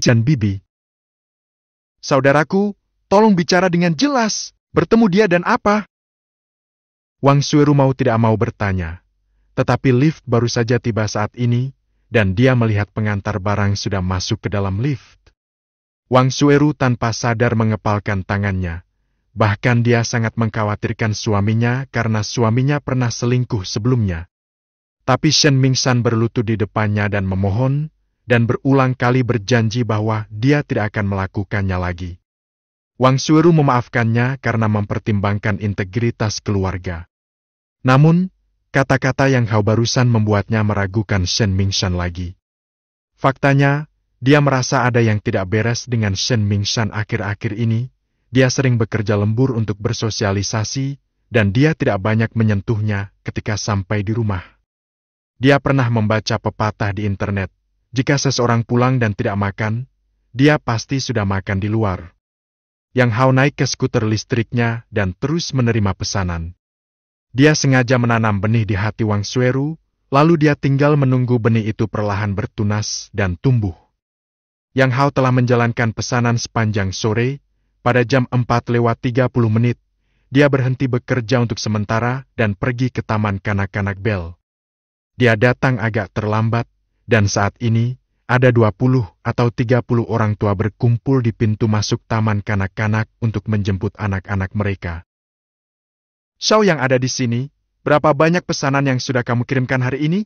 Sixi dan Bibi. Saudaraku, tolong bicara dengan jelas. Bertemu dia dan apa? Wang Sueru mau tidak mau bertanya. Tetapi lift baru saja tiba saat ini, dan dia melihat pengantar barang sudah masuk ke dalam lift. Wang Sueru tanpa sadar mengepalkan tangannya. Bahkan dia sangat mengkhawatirkan suaminya karena suaminya pernah selingkuh sebelumnya. Tapi Shen Mingsan berlutut di depannya dan memohon, dan berulang kali berjanji bahwa dia tidak akan melakukannya lagi. Wang Sueru memaafkannya karena mempertimbangkan integritas keluarga. Namun, kata-kata Yang Hao barusan membuatnya meragukan Shen Mingsan lagi. Faktanya, dia merasa ada yang tidak beres dengan Shen Mingsan akhir-akhir ini. Dia sering bekerja lembur untuk bersosialisasi, dan dia tidak banyak menyentuhnya ketika sampai di rumah. Dia pernah membaca pepatah di internet, jika seseorang pulang dan tidak makan, dia pasti sudah makan di luar. Yang Hao naik ke skuter listriknya dan terus menerima pesanan. Dia sengaja menanam benih di hati Wang Sueru, lalu dia tinggal menunggu benih itu perlahan bertunas dan tumbuh. Yang Hao telah menjalankan pesanan sepanjang sore. Pada jam 4:30, dia berhenti bekerja untuk sementara dan pergi ke taman kanak-kanak Bell. Dia datang agak terlambat, dan saat ini, ada 20 atau 30 orang tua berkumpul di pintu masuk taman kanak-kanak untuk menjemput anak-anak mereka. Xiao yang ada di sini, berapa banyak pesanan yang sudah kamu kirimkan hari ini?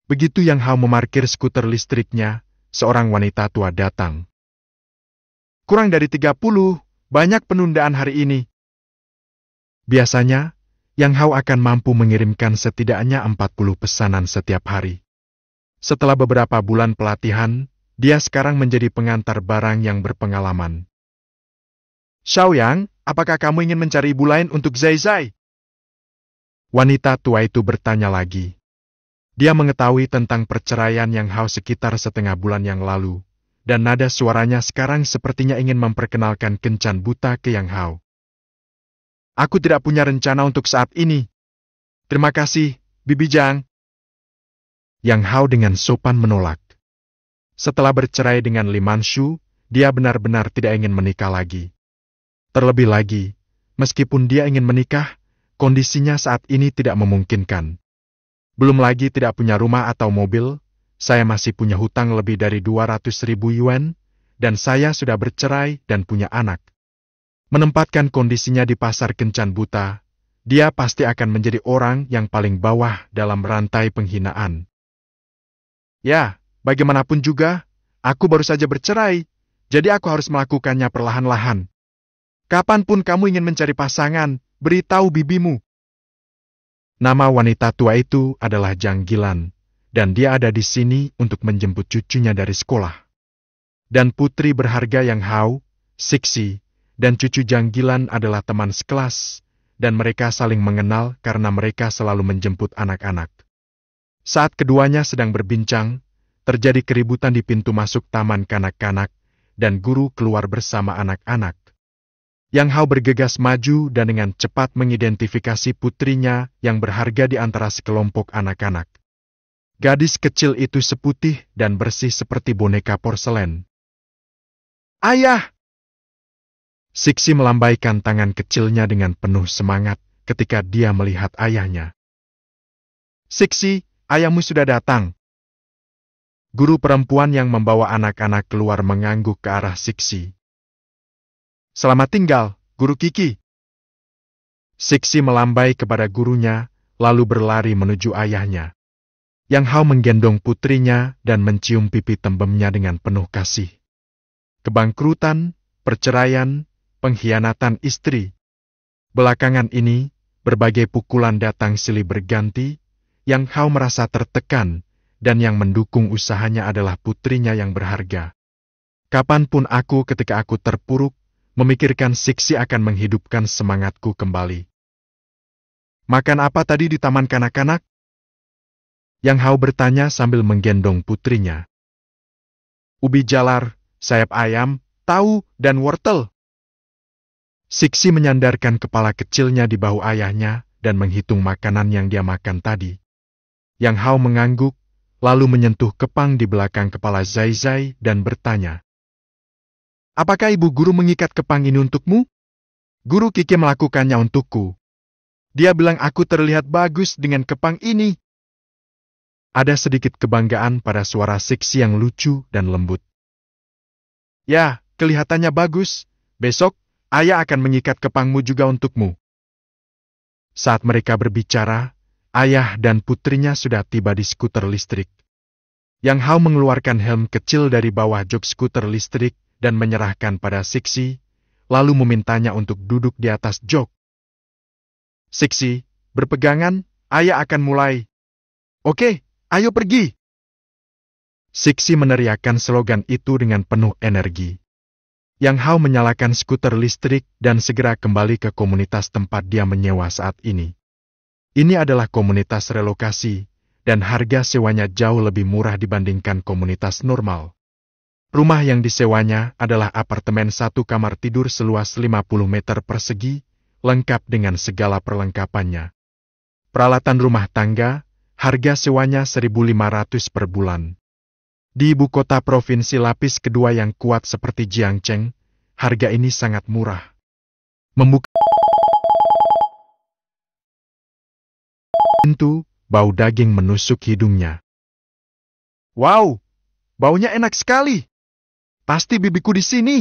Begitu Yang Hao memarkir skuter listriknya, seorang wanita tua datang. Kurang dari 30, banyak penundaan hari ini. Biasanya, Yang Hao akan mampu mengirimkan setidaknya 40 pesanan setiap hari. Setelah beberapa bulan pelatihan, dia sekarang menjadi pengantar barang yang berpengalaman. Xiao Yang, apakah kamu ingin mencari ibu lain untuk Zai Zai? Wanita tua itu bertanya lagi. Dia mengetahui tentang perceraian Yang Hao sekitar setengah bulan yang lalu. Dan nada suaranya sekarang sepertinya ingin memperkenalkan kencan buta ke Yang Hao. Aku tidak punya rencana untuk saat ini. Terima kasih, Bibi Zhang. Yang Hao dengan sopan menolak. Setelah bercerai dengan Li Manshu, dia benar-benar tidak ingin menikah lagi. Terlebih lagi, meskipun dia ingin menikah, kondisinya saat ini tidak memungkinkan. Belum lagi tidak punya rumah atau mobil. Saya masih punya hutang lebih dari 200.000 yuan, dan saya sudah bercerai dan punya anak. Menempatkan kondisinya di pasar kencan buta, dia pasti akan menjadi orang yang paling bawah dalam rantai penghinaan. Ya, bagaimanapun juga, aku baru saja bercerai, jadi aku harus melakukannya perlahan-lahan. Kapanpun kamu ingin mencari pasangan, beritahu bibimu. Nama wanita tua itu adalah Zhang Gilan. Dan dia ada di sini untuk menjemput cucunya dari sekolah. Dan putri berharga Yang Hao, Sixi, dan cucu Zhang Gilan adalah teman sekelas, dan mereka saling mengenal karena mereka selalu menjemput anak-anak. Saat keduanya sedang berbincang, terjadi keributan di pintu masuk taman kanak-kanak, dan guru keluar bersama anak-anak. Yang Hao bergegas maju dan dengan cepat mengidentifikasi putrinya yang berharga di antara sekelompok anak-anak. Gadis kecil itu seputih dan bersih seperti boneka porselen. Ayah! Sixi melambaikan tangan kecilnya dengan penuh semangat ketika dia melihat ayahnya. Sixi, ayahmu sudah datang. Guru perempuan yang membawa anak-anak keluar mengangguk ke arah Sixi. Selamat tinggal, Guru Kiki. Sixi melambai kepada gurunya, lalu berlari menuju ayahnya. Yang Hao menggendong putrinya dan mencium pipi tembemnya dengan penuh kasih. Kebangkrutan, perceraian, pengkhianatan istri. Belakangan ini, berbagai pukulan datang silih berganti, Yang Hao merasa tertekan, dan yang mendukung usahanya adalah putrinya yang berharga. Kapanpun ketika aku terpuruk, memikirkan Sixi akan menghidupkan semangatku kembali. Makan apa tadi di taman kanak-kanak? Yang Hao bertanya sambil menggendong putrinya. Ubi jalar, sayap ayam, tahu, dan wortel. Sixi menyandarkan kepala kecilnya di bahu ayahnya dan menghitung makanan yang dia makan tadi. Yang Hao mengangguk, lalu menyentuh kepang di belakang kepala Zai dan bertanya, "Apakah ibu guru mengikat kepang ini untukmu?" "Guru Kiki melakukannya untukku. Dia bilang aku terlihat bagus dengan kepang ini." Ada sedikit kebanggaan pada suara Sixi yang lucu dan lembut. "Ya, kelihatannya bagus. Besok, ayah akan mengikat kepangmu juga untukmu." Saat mereka berbicara, ayah dan putrinya sudah tiba di skuter listrik. Yang Hao mengeluarkan helm kecil dari bawah jok skuter listrik dan menyerahkan pada Sixi, lalu memintanya untuk duduk di atas jok. "Sixi, berpegangan, ayah akan mulai." "Oke, ayo pergi." Sixi meneriakkan slogan itu dengan penuh energi. Yang Hao menyalakan skuter listrik dan segera kembali ke komunitas tempat dia menyewa saat ini. Ini adalah komunitas relokasi, dan harga sewanya jauh lebih murah dibandingkan komunitas normal. Rumah yang disewanya adalah apartemen 1 kamar tidur seluas 50 meter persegi, lengkap dengan segala perlengkapannya. Peralatan rumah tangga, harga sewanya 1.500 per bulan. Di ibu kota provinsi lapis kedua yang kuat seperti Jiangcheng, harga ini sangat murah. Membuka pintu, bau daging menusuk hidungnya. "Wow, baunya enak sekali. Pasti bibiku di sini."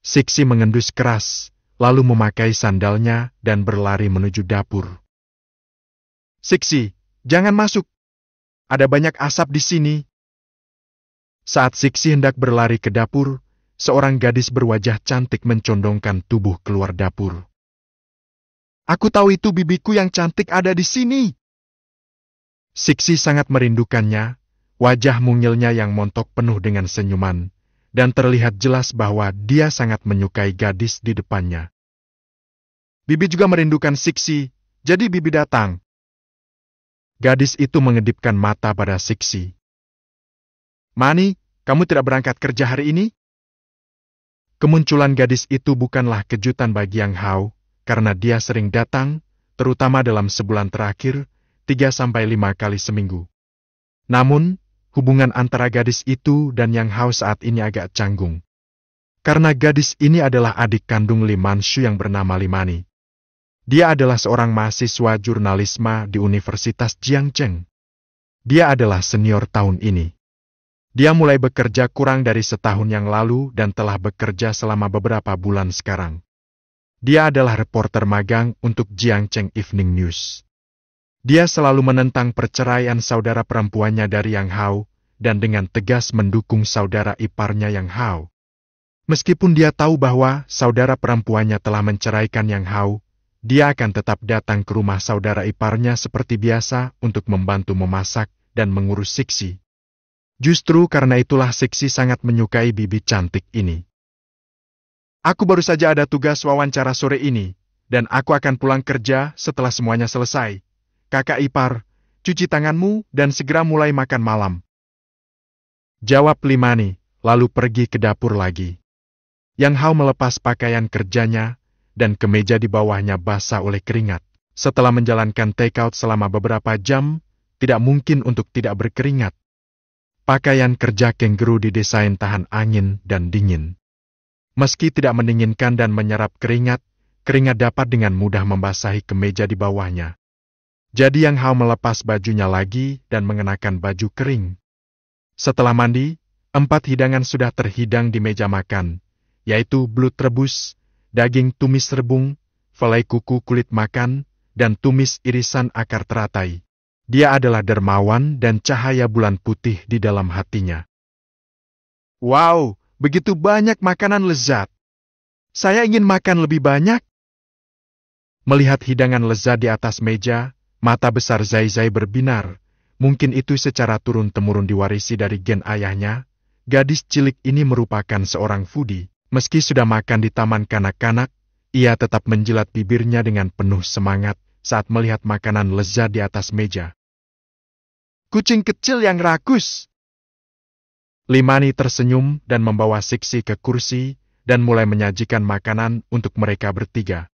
Sixi mengendus keras, lalu memakai sandalnya dan berlari menuju dapur. "Sixi, jangan masuk. Ada banyak asap di sini." Saat Sixi hendak berlari ke dapur, seorang gadis berwajah cantik mencondongkan tubuh keluar dapur. "Aku tahu itu bibiku yang cantik ada di sini." Sixi sangat merindukannya, wajah mungilnya yang montok penuh dengan senyuman, dan terlihat jelas bahwa dia sangat menyukai gadis di depannya. "Bibi juga merindukan Sixi, jadi bibi datang." Gadis itu mengedipkan mata pada Sixi. "Mani, kamu tidak berangkat kerja hari ini?" Kemunculan gadis itu bukanlah kejutan bagi Yang Hao, karena dia sering datang, terutama dalam sebulan terakhir, 3-5 kali seminggu. Namun, hubungan antara gadis itu dan Yang Hao saat ini agak canggung. Karena gadis ini adalah adik kandung Li Manshu yang bernama Li Mani. Dia adalah seorang mahasiswa jurnalisme di Universitas Jiangcheng. Dia adalah senior tahun ini. Dia mulai bekerja kurang dari setahun yang lalu dan telah bekerja selama beberapa bulan sekarang. Dia adalah reporter magang untuk Jiangcheng Evening News. Dia selalu menentang perceraian saudara perempuannya dari Yang Hao dan dengan tegas mendukung saudara iparnya Yang Hao. Meskipun dia tahu bahwa saudara perempuannya telah menceraikan Yang Hao, dia akan tetap datang ke rumah saudara iparnya seperti biasa untuk membantu memasak dan mengurus Sixi. Justru karena itulah Sixi sangat menyukai bibi cantik ini. "Aku baru saja ada tugas wawancara sore ini, dan aku akan pulang kerja setelah semuanya selesai. Kakak ipar, cuci tanganmu dan segera mulai makan malam." Jawab Li Mani, lalu pergi ke dapur lagi. Yang Hao melepas pakaian kerjanya, dan kemeja di bawahnya basah oleh keringat. Setelah menjalankan take-out selama beberapa jam, tidak mungkin untuk tidak berkeringat. Pakaian kerja kenguru didesain tahan angin dan dingin. Meski tidak mendinginkan dan menyerap keringat, keringat dapat dengan mudah membasahi kemeja di bawahnya. Jadi Yang Hao melepas bajunya lagi dan mengenakan baju kering. Setelah mandi, 4 hidangan sudah terhidang di meja makan, yaitu belut rebus, daging tumis rebung, velai kuku kulit makan, dan tumis irisan akar teratai. Dia adalah dermawan dan cahaya bulan putih di dalam hatinya. "Wow, begitu banyak makanan lezat. Saya ingin makan lebih banyak." Melihat hidangan lezat di atas meja, mata besar Zai berbinar. Mungkin itu secara turun-temurun diwarisi dari gen ayahnya. Gadis cilik ini merupakan seorang foodie. Meski sudah makan di taman kanak-kanak, ia tetap menjilat bibirnya dengan penuh semangat saat melihat makanan lezat di atas meja. "Kucing kecil yang rakus." Li Mani tersenyum dan membawa Sixi ke kursi dan mulai menyajikan makanan untuk mereka bertiga.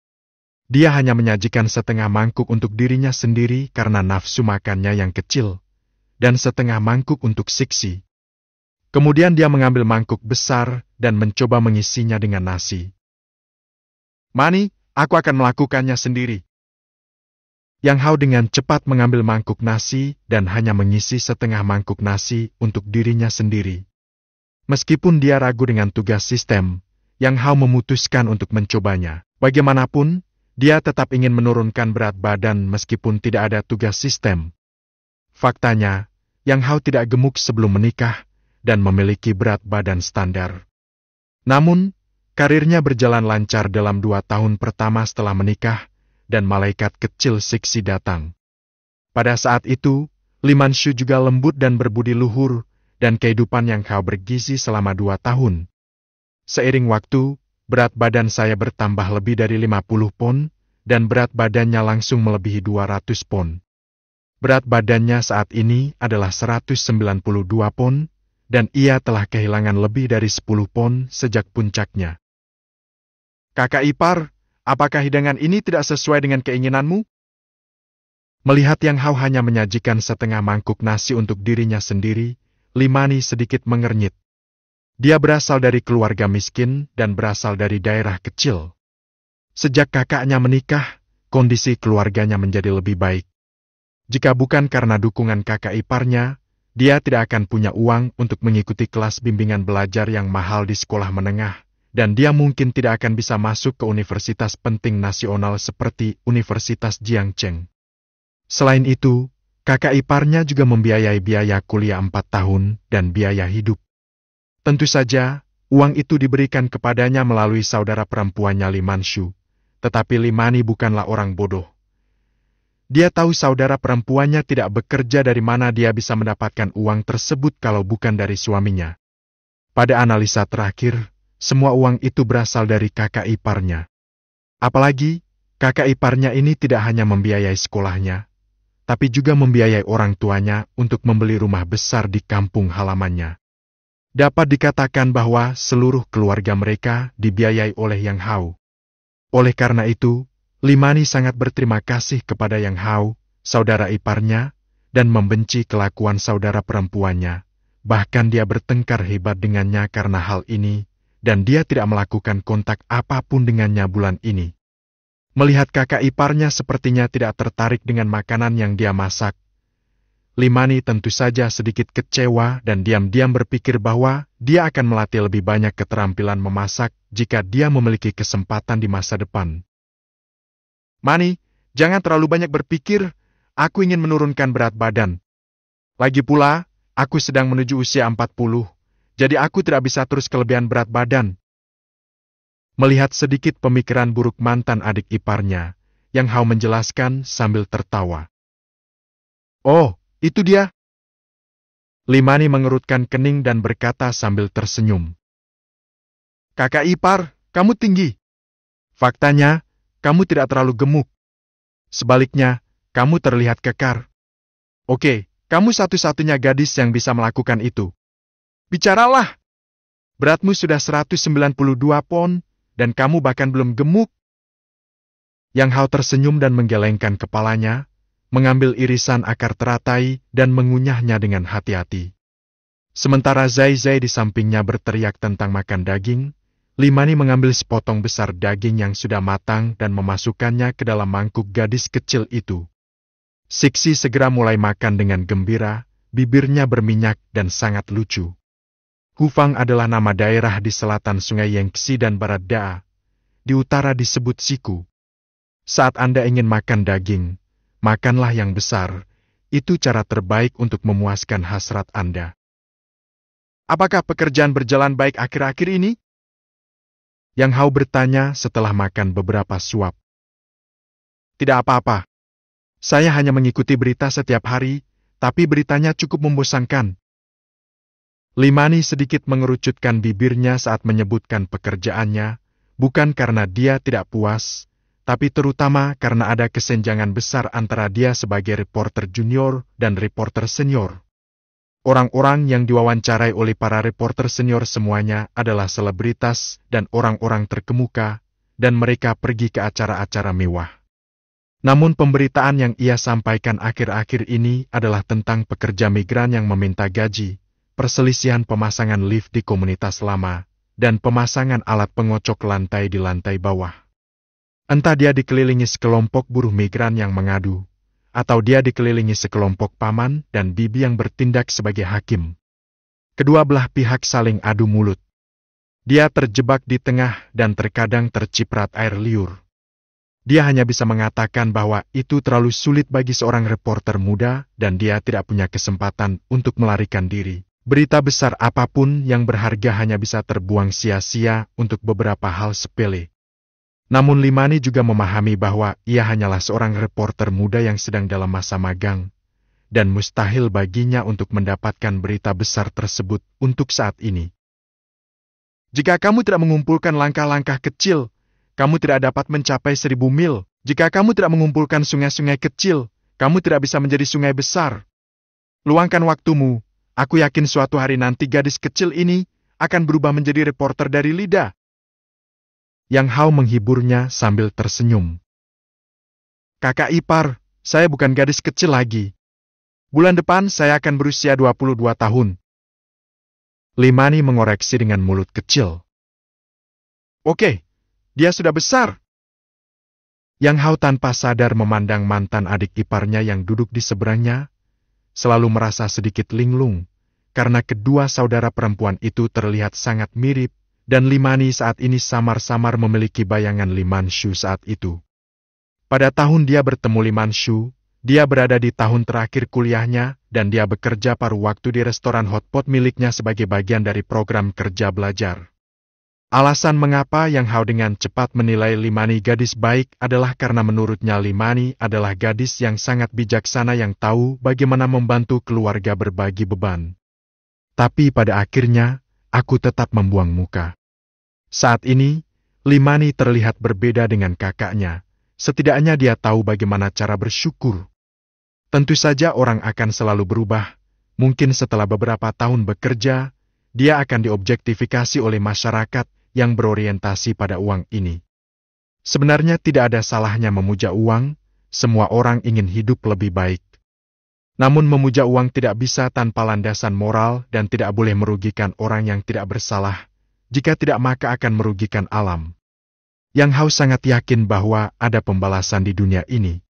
Dia hanya menyajikan setengah mangkuk untuk dirinya sendiri karena nafsu makannya yang kecil, dan setengah mangkuk untuk Siksi. Kemudian dia mengambil mangkuk besar dan mencoba mengisinya dengan nasi. Mani, aku akan melakukannya sendiri. Yang Hao dengan cepat mengambil mangkuk nasi dan hanya mengisi setengah mangkuk nasi untuk dirinya sendiri. Meskipun dia ragu dengan tugas sistem, Yang Hao memutuskan untuk mencobanya. Bagaimanapun, dia tetap ingin menurunkan berat badan meskipun tidak ada tugas sistem. Faktanya, Yang Hao tidak gemuk sebelum menikah dan memiliki berat badan standar. Namun, karirnya berjalan lancar dalam 2 tahun pertama setelah menikah, dan malaikat kecil Siksi datang. Pada saat itu, Li Manshu juga lembut dan berbudi luhur, dan kehidupan Yang Hao bergizi selama 2 tahun. Seiring waktu, berat badan saya bertambah lebih dari 50 pon, dan berat badannya langsung melebihi 200 pon. Berat badannya saat ini adalah 192 pon, dan ia telah kehilangan lebih dari 10 pon sejak puncaknya. Kakak ipar, apakah hidangan ini tidak sesuai dengan keinginanmu? Melihat Yang Hao hanya menyajikan setengah mangkuk nasi untuk dirinya sendiri, Li Mani sedikit mengernyit. Dia berasal dari keluarga miskin dan berasal dari daerah kecil. Sejak kakaknya menikah, kondisi keluarganya menjadi lebih baik. Jika bukan karena dukungan kakak iparnya, dia tidak akan punya uang untuk mengikuti kelas bimbingan belajar yang mahal di sekolah menengah, dan dia mungkin tidak akan bisa masuk ke universitas penting nasional seperti Universitas Jiangcheng. Selain itu, kakak iparnya juga membiayai biaya kuliah 4 tahun dan biaya hidup. Tentu saja, uang itu diberikan kepadanya melalui saudara perempuannya Li Manshu, tetapi Li Mani bukanlah orang bodoh. Dia tahu saudara perempuannya tidak bekerja dari mana dia bisa mendapatkan uang tersebut kalau bukan dari suaminya. Pada analisa terakhir, semua uang itu berasal dari kakak iparnya. Apalagi, kakak iparnya ini tidak hanya membiayai sekolahnya, tapi juga membiayai orang tuanya untuk membeli rumah besar di kampung halamannya. Dapat dikatakan bahwa seluruh keluarga mereka dibiayai oleh Yang Hao. Oleh karena itu, Li Mani sangat berterima kasih kepada Yang Hao, saudara iparnya, dan membenci kelakuan saudara perempuannya. Bahkan dia bertengkar hebat dengannya karena hal ini, dan dia tidak melakukan kontak apapun dengannya bulan ini. Melihat kakak iparnya sepertinya tidak tertarik dengan makanan yang dia masak, Li Mani tentu saja sedikit kecewa dan diam-diam berpikir bahwa dia akan melatih lebih banyak keterampilan memasak jika dia memiliki kesempatan di masa depan. Mani, jangan terlalu banyak berpikir, aku ingin menurunkan berat badan. Lagi pula, aku sedang menuju usia 40. Jadi aku tidak bisa terus kelebihan berat badan. Melihat sedikit pemikiran buruk mantan adik iparnya, Yang Hao menjelaskan sambil tertawa. Oh, itu dia. Li Mani mengerutkan kening dan berkata sambil tersenyum. Kakak ipar, kamu tinggi. Faktanya, kamu tidak terlalu gemuk. Sebaliknya, kamu terlihat kekar. Oke, kamu satu-satunya gadis yang bisa melakukan itu. Bicaralah. Beratmu sudah 192 pon, dan kamu bahkan belum gemuk. Yang Hao tersenyum dan menggelengkan kepalanya, mengambil irisan akar teratai dan mengunyahnya dengan hati-hati. Sementara Zai Zai di sampingnya berteriak tentang makan daging, Li Mani mengambil sepotong besar daging yang sudah matang dan memasukkannya ke dalam mangkuk gadis kecil itu. Siksi segera mulai makan dengan gembira, bibirnya berminyak dan sangat lucu. Hufang adalah nama daerah di selatan Sungai Yangtze dan Barat Da. Di utara disebut Siku. Saat Anda ingin makan daging, makanlah yang besar. Itu cara terbaik untuk memuaskan hasrat Anda. Apakah pekerjaan berjalan baik akhir-akhir ini? Yang Hao bertanya setelah makan beberapa suap. Tidak apa-apa. Saya hanya mengikuti berita setiap hari, tapi beritanya cukup membosankan. Li Mani sedikit mengerucutkan bibirnya saat menyebutkan pekerjaannya, bukan karena dia tidak puas, tapi terutama karena ada kesenjangan besar antara dia sebagai reporter junior dan reporter senior. Orang-orang yang diwawancarai oleh para reporter senior semuanya adalah selebritas dan orang-orang terkemuka, dan mereka pergi ke acara-acara mewah. Namun pemberitaan yang ia sampaikan akhir-akhir ini adalah tentang pekerja migran yang meminta gaji, perselisihan pemasangan lift di komunitas lama, dan pemasangan alat pengocok lantai di lantai bawah. Entah dia dikelilingi sekelompok buruh migran yang mengadu, atau dia dikelilingi sekelompok paman dan bibi yang bertindak sebagai hakim. Kedua belah pihak saling adu mulut. Dia terjebak di tengah dan terkadang terciprat air liur. Dia hanya bisa mengatakan bahwa itu terlalu sulit bagi seorang reporter muda dan dia tidak punya kesempatan untuk melarikan diri. Berita besar apapun yang berharga hanya bisa terbuang sia-sia untuk beberapa hal sepele. Namun Limani juga memahami bahwa ia hanyalah seorang reporter muda yang sedang dalam masa magang, dan mustahil baginya untuk mendapatkan berita besar tersebut untuk saat ini. Jika kamu tidak mengumpulkan langkah-langkah kecil, kamu tidak dapat mencapai 1000 mil. Jika kamu tidak mengumpulkan sungai-sungai kecil, kamu tidak bisa menjadi sungai besar. Luangkan waktumu, aku yakin suatu hari nanti gadis kecil ini akan berubah menjadi reporter dari Lida. Yang Hao menghiburnya sambil tersenyum. Kakak ipar, saya bukan gadis kecil lagi. Bulan depan saya akan berusia 22 tahun. Limani mengoreksi dengan mulut kecil. Oke. Dia sudah besar. Yang Hao tanpa sadar memandang mantan adik iparnya yang duduk di seberangnya, selalu merasa sedikit linglung, karena kedua saudara perempuan itu terlihat sangat mirip, dan Limani saat ini samar-samar memiliki bayangan Limanshu saat itu. Pada tahun dia bertemu Limanshu, dia berada di tahun terakhir kuliahnya, dan dia bekerja paruh waktu di restoran hotpot miliknya sebagai bagian dari program kerja belajar. Alasan mengapa Yang Hao dengan cepat menilai Limani gadis baik adalah karena menurutnya Limani adalah gadis yang sangat bijaksana yang tahu bagaimana membantu keluarga berbagi beban. Tapi pada akhirnya, aku tetap membuang muka. Saat ini, Limani terlihat berbeda dengan kakaknya. Setidaknya dia tahu bagaimana cara bersyukur. Tentu saja orang akan selalu berubah. Mungkin setelah beberapa tahun bekerja, dia akan diobjektifikasi oleh masyarakat yang berorientasi pada uang ini. Sebenarnya tidak ada salahnya memuja uang, semua orang ingin hidup lebih baik. Namun memuja uang tidak bisa tanpa landasan moral dan tidak boleh merugikan orang yang tidak bersalah, jika tidak maka akan merugikan alam. Yang Hao sangat yakin bahwa ada pembalasan di dunia ini.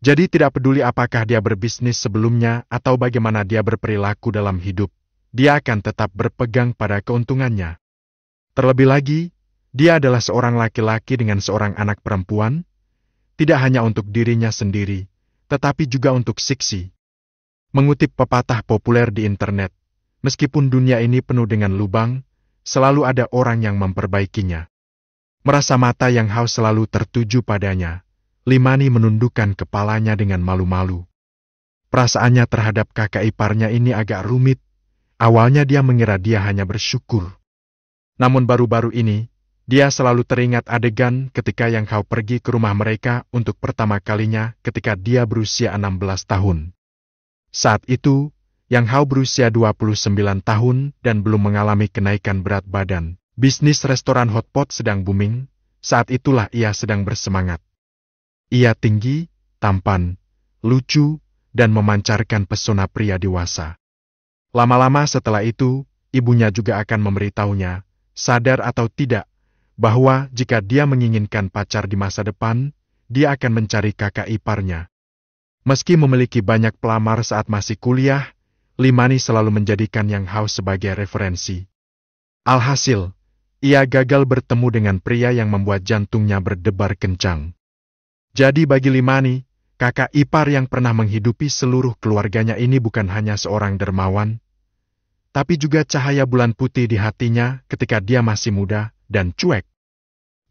Jadi tidak peduli apakah dia berbisnis sebelumnya atau bagaimana dia berperilaku dalam hidup, dia akan tetap berpegang pada keuntungannya. Terlebih lagi, dia adalah seorang laki-laki dengan seorang anak perempuan, tidak hanya untuk dirinya sendiri, tetapi juga untuk Siksi. Mengutip pepatah populer di internet, meskipun dunia ini penuh dengan lubang, selalu ada orang yang memperbaikinya. Merasa mata Yang Hao selalu tertuju padanya, Limani menundukkan kepalanya dengan malu-malu. Perasaannya terhadap kakak iparnya ini agak rumit. Awalnya dia mengira dia hanya bersyukur. Namun baru-baru ini, dia selalu teringat adegan ketika Yang Hao pergi ke rumah mereka untuk pertama kalinya ketika dia berusia 16 tahun. Saat itu, Yang Hao berusia 29 tahun dan belum mengalami kenaikan berat badan. Bisnis restoran hotpot sedang booming, saat itulah ia sedang bersemangat. Ia tinggi, tampan, lucu, dan memancarkan pesona pria dewasa. Lama-lama setelah itu, ibunya juga akan memberitahunya, sadar atau tidak, bahwa jika dia menginginkan pacar di masa depan, dia akan mencari kakak iparnya. Meski memiliki banyak pelamar saat masih kuliah, Limani selalu menjadikan Yang Hao sebagai referensi. Alhasil, ia gagal bertemu dengan pria yang membuat jantungnya berdebar kencang. Jadi bagi Limani, kakak ipar yang pernah menghidupi seluruh keluarganya ini bukan hanya seorang dermawan, tapi juga cahaya bulan putih di hatinya ketika dia masih muda dan cuek.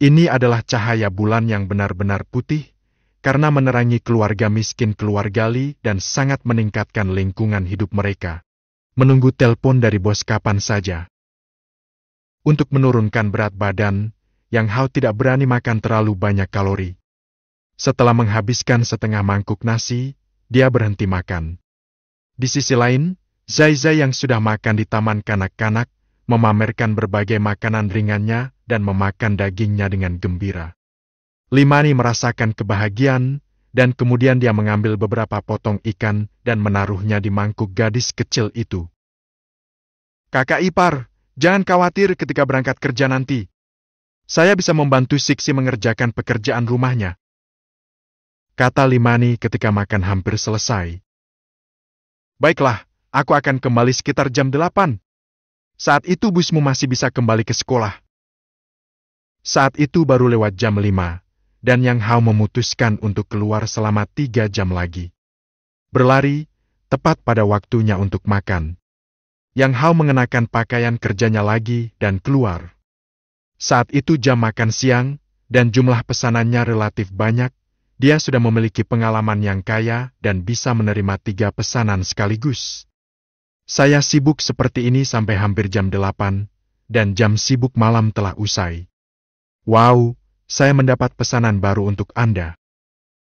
Ini adalah cahaya bulan yang benar-benar putih, karena menerangi keluarga miskin keluarga Li dan sangat meningkatkan lingkungan hidup mereka. Menunggu telepon dari bos kapan saja. Untuk menurunkan berat badan, Yang Hao tidak berani makan terlalu banyak kalori. Setelah menghabiskan setengah mangkuk nasi, dia berhenti makan. Di sisi lain, Zai yang sudah makan di taman kanak-kanak, memamerkan berbagai makanan ringannya dan memakan dagingnya dengan gembira. Limani merasakan kebahagiaan, dan kemudian dia mengambil beberapa potong ikan dan menaruhnya di mangkuk gadis kecil itu. Kakak ipar, jangan khawatir ketika berangkat kerja nanti. Saya bisa membantu Siksi mengerjakan pekerjaan rumahnya, kata Limani ketika makan hampir selesai. Baiklah, aku akan kembali sekitar jam 8. Saat itu busmu masih bisa kembali ke sekolah. Saat itu baru lewat jam 5, dan Yang Hao memutuskan untuk keluar selama 3 jam lagi. Berlari, tepat pada waktunya untuk makan. Yang Hao mengenakan pakaian kerjanya lagi dan keluar. Saat itu jam makan siang, dan jumlah pesanannya relatif banyak. Dia sudah memiliki pengalaman yang kaya dan bisa menerima 3 pesanan sekaligus. Saya sibuk seperti ini sampai hampir jam 8, dan jam sibuk malam telah usai. Wow, saya mendapat pesanan baru untuk Anda.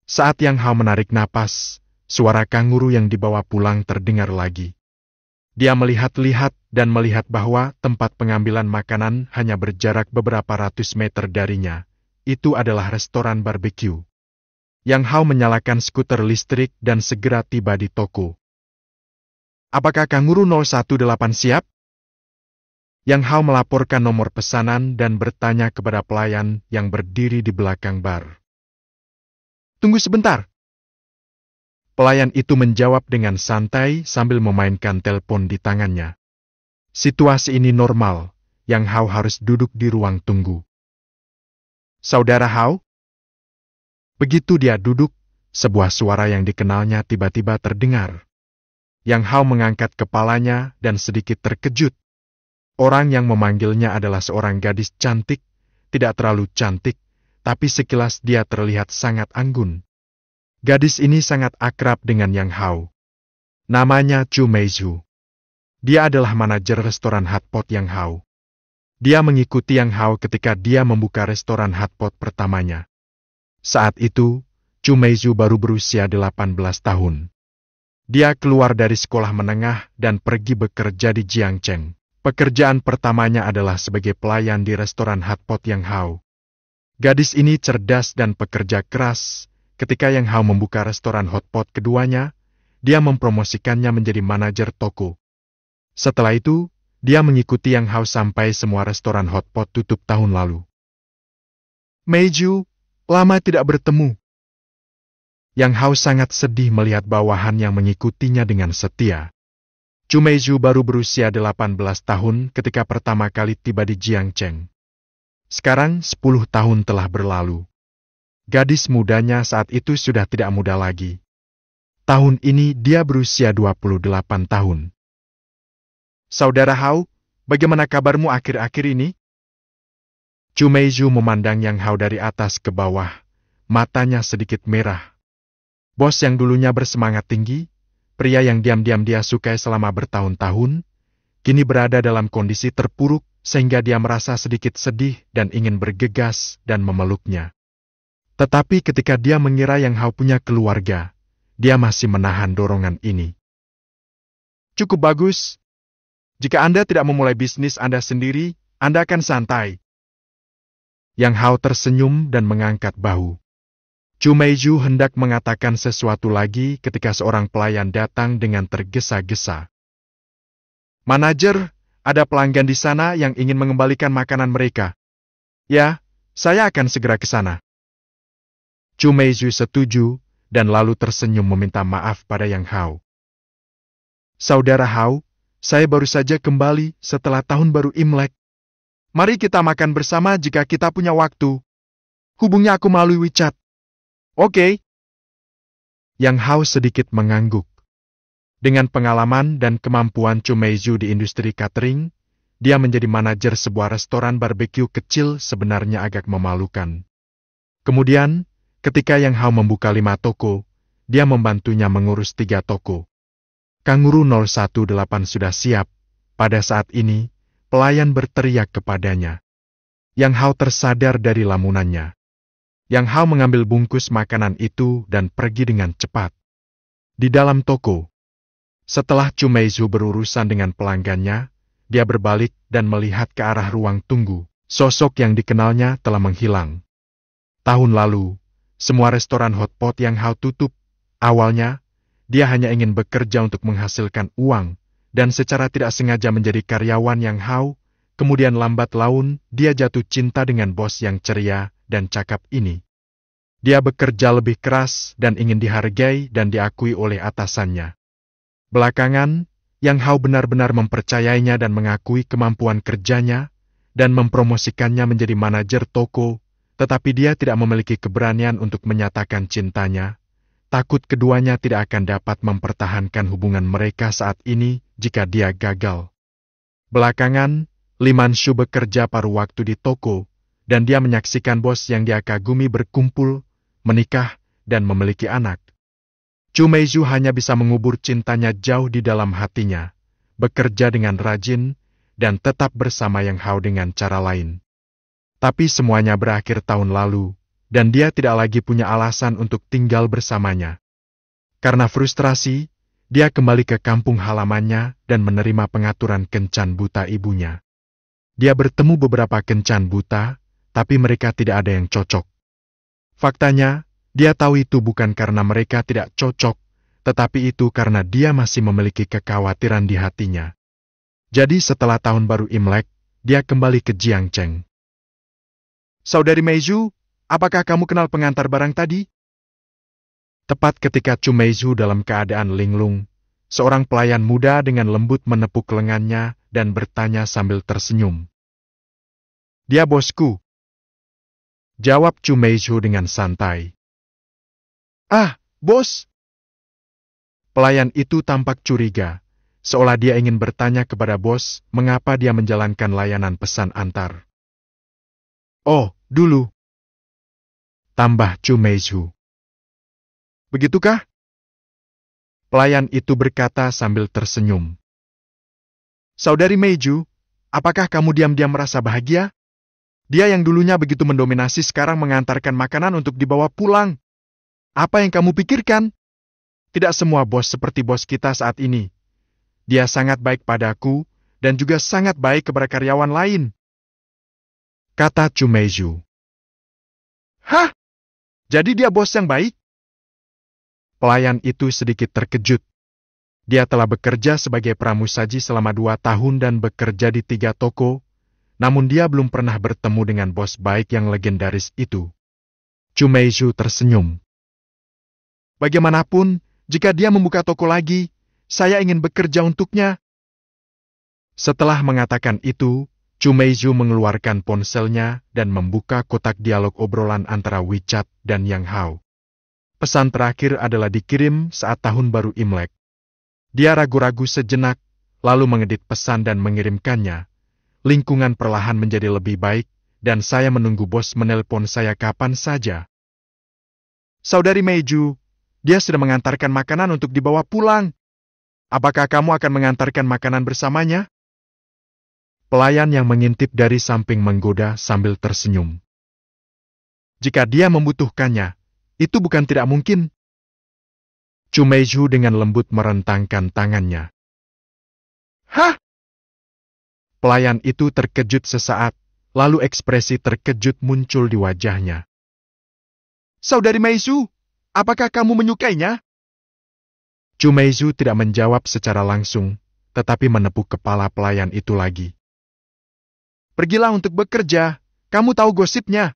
Saat Yang Hao menarik napas, suara kanguru yang dibawa pulang terdengar lagi. Dia melihat-lihat dan melihat bahwa tempat pengambilan makanan hanya berjarak beberapa ratus meter darinya. Itu adalah restoran barbeque. Yang Hao menyalakan skuter listrik dan segera tiba di toko. Apakah Kanguru 018 siap? Yang Hao melaporkan nomor pesanan dan bertanya kepada pelayan yang berdiri di belakang bar. Tunggu sebentar. Pelayan itu menjawab dengan santai sambil memainkan telepon di tangannya. Situasi ini normal, Yang Hao harus duduk di ruang tunggu. Saudara Hao? Begitu dia duduk, sebuah suara yang dikenalnya tiba-tiba terdengar. Yang Hao mengangkat kepalanya dan sedikit terkejut. Orang yang memanggilnya adalah seorang gadis cantik, tidak terlalu cantik, tapi sekilas dia terlihat sangat anggun. Gadis ini sangat akrab dengan Yang Hao. Namanya Chu Meizhu. Dia adalah manajer restoran hotpot Yang Hao. Dia mengikuti Yang Hao ketika dia membuka restoran hotpot pertamanya. Saat itu, Chu Meizhu baru berusia 18 tahun. Dia keluar dari sekolah menengah dan pergi bekerja di Jiangcheng. Pekerjaan pertamanya adalah sebagai pelayan di restoran hotpot Yang Hao. Gadis ini cerdas dan pekerja keras. Ketika Yang Hao membuka restoran hotpot keduanya, dia mempromosikannya menjadi manajer toko. Setelah itu, dia mengikuti Yang Hao sampai semua restoran hotpot tutup tahun lalu. Meizhu, lama tidak bertemu. Yang Hao sangat sedih melihat bawahan yang mengikutinya dengan setia. Chu Meizhu baru berusia 18 tahun ketika pertama kali tiba di Jiangcheng. Sekarang 10 tahun telah berlalu. Gadis mudanya saat itu sudah tidak muda lagi. Tahun ini dia berusia 28 tahun. Saudara Hao, bagaimana kabarmu akhir-akhir ini? Chu Meizhu memandang Yang Hao dari atas ke bawah, matanya sedikit merah. Bos yang dulunya bersemangat tinggi, pria yang diam-diam dia sukai selama bertahun-tahun, kini berada dalam kondisi terpuruk sehingga dia merasa sedikit sedih dan ingin bergegas dan memeluknya. Tetapi ketika dia mengira Yang Hao punya keluarga, dia masih menahan dorongan ini. Cukup bagus. Jika Anda tidak memulai bisnis Anda sendiri, Anda akan santai. Yang Hao tersenyum dan mengangkat bahu. Chu Meizhu hendak mengatakan sesuatu lagi ketika seorang pelayan datang dengan tergesa-gesa. Manajer, ada pelanggan di sana yang ingin mengembalikan makanan mereka. Ya, saya akan segera ke sana. Chu Meizhu setuju dan lalu tersenyum meminta maaf pada Yang Hao. Saudara Hao, saya baru saja kembali setelah tahun baru Imlek. Mari kita makan bersama jika kita punya waktu. Hubungi aku melalui WeChat. Oke. Yang Hao sedikit mengangguk. Dengan pengalaman dan kemampuan Chu Meizhu di industri catering, dia menjadi manajer sebuah restoran barbeque kecil sebenarnya agak memalukan. Kemudian, ketika Yang Hao membuka 5 toko, dia membantunya mengurus 3 toko. Kanguru 018 sudah siap. Pada saat ini, pelayan berteriak kepadanya. Yang Hao tersadar dari lamunannya. Yang Hao mengambil bungkus makanan itu dan pergi dengan cepat. Di dalam toko, setelah Chu Meizhu berurusan dengan pelanggannya, dia berbalik dan melihat ke arah ruang tunggu. Sosok yang dikenalnya telah menghilang. Tahun lalu, semua restoran hotpot yang Hao tutup. Awalnya, dia hanya ingin bekerja untuk menghasilkan uang, dan secara tidak sengaja menjadi karyawan yang Hao. Kemudian lambat laun, dia jatuh cinta dengan bos yang ceria dan cakap ini. Dia bekerja lebih keras dan ingin dihargai dan diakui oleh atasannya. Belakangan, Yang Hao benar-benar mempercayainya dan mengakui kemampuan kerjanya, dan mempromosikannya menjadi manajer toko, tetapi dia tidak memiliki keberanian untuk menyatakan cintanya. Takut keduanya tidak akan dapat mempertahankan hubungan mereka saat ini jika dia gagal. Belakangan, Li Manshu bekerja paruh waktu di toko, dan dia menyaksikan bos yang dia kagumi berkumpul, menikah, dan memiliki anak. Chu Meizhu hanya bisa mengubur cintanya jauh di dalam hatinya, bekerja dengan rajin, dan tetap bersama Yang Hao dengan cara lain. Tapi semuanya berakhir tahun lalu, dan dia tidak lagi punya alasan untuk tinggal bersamanya. Karena frustrasi, dia kembali ke kampung halamannya dan menerima pengaturan kencan buta ibunya. Dia bertemu beberapa kencan buta, tapi mereka tidak ada yang cocok. Faktanya, dia tahu itu bukan karena mereka tidak cocok, tetapi itu karena dia masih memiliki kekhawatiran di hatinya. Jadi setelah tahun baru Imlek, dia kembali ke Jiangcheng. "Saudari Meizhu, apakah kamu kenal pengantar barang tadi?" Tepat ketika Chu Meizhu dalam keadaan linglung, seorang pelayan muda dengan lembut menepuk lengannya dan bertanya sambil tersenyum. "Dia bosku," jawab Chu Meizhu dengan santai. "Ah, bos!" Pelayan itu tampak curiga, seolah dia ingin bertanya kepada bos mengapa dia menjalankan layanan pesan antar. "Oh, dulu," tambah Chu Meizhu. "Begitukah?" Pelayan itu berkata sambil tersenyum. "Saudari Meizhu, apakah kamu diam-diam merasa bahagia? Dia yang dulunya begitu mendominasi sekarang mengantarkan makanan untuk dibawa pulang. Apa yang kamu pikirkan? Tidak semua bos seperti bos kita saat ini. Dia sangat baik padaku dan juga sangat baik kepada karyawan lain," kata Chu Meizhu. "Hah? Jadi dia bos yang baik?" Pelayan itu sedikit terkejut. Dia telah bekerja sebagai pramusaji selama 2 tahun dan bekerja di 3 toko, namun dia belum pernah bertemu dengan bos baik yang legendaris itu. Chu Meizhu tersenyum. "Bagaimanapun, jika dia membuka toko lagi, saya ingin bekerja untuknya." Setelah mengatakan itu, Chu Meizhu mengeluarkan ponselnya dan membuka kotak dialog obrolan antara WeChat dan Yang Hao. Pesan terakhir adalah dikirim saat tahun baru Imlek. Dia ragu-ragu sejenak, lalu mengedit pesan dan mengirimkannya. "Lingkungan perlahan menjadi lebih baik, dan saya menunggu bos menelpon saya kapan saja. Saudari Meizhu, dia sudah mengantarkan makanan untuk dibawa pulang. Apakah kamu akan mengantarkan makanan bersamanya?" Pelayan yang mengintip dari samping menggoda sambil tersenyum. "Jika dia membutuhkannya, itu bukan tidak mungkin." Chu Meizhu dengan lembut merentangkan tangannya. "Hah?" Pelayan itu terkejut sesaat, lalu ekspresi terkejut muncul di wajahnya. "Saudari Meizhu, apakah kamu menyukainya?" Chu Meizhu tidak menjawab secara langsung, tetapi menepuk kepala pelayan itu lagi. "Pergilah untuk bekerja, kamu tahu gosipnya."